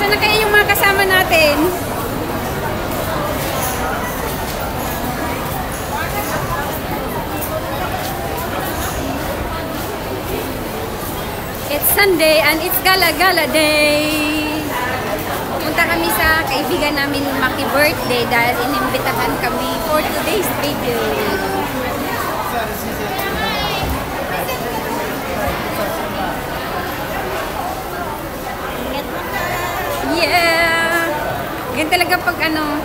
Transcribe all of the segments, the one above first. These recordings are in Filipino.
Sana kaya yung mga kasama natin. It's Sunday and it's Gala-Gala Day. Punta kami sa kaibigan namin maki-birthday dahil inimbitahan kami for today's video. Yeah! Ganyan talaga pag ano.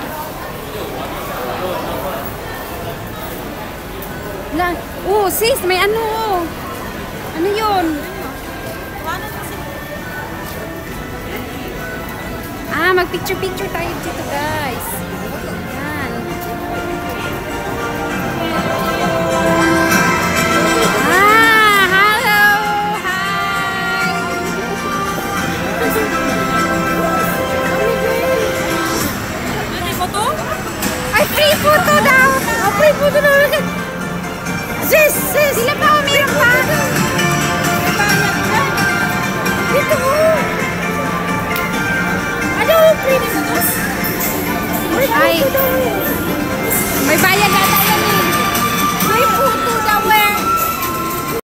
Oh, sis, may ano. Ano yun? Mag-picture-picture tayo dito, guys. Yan. Hello! Hi! Free photo? Ay, free photo daw! Free photo daw! Sis! Sila pa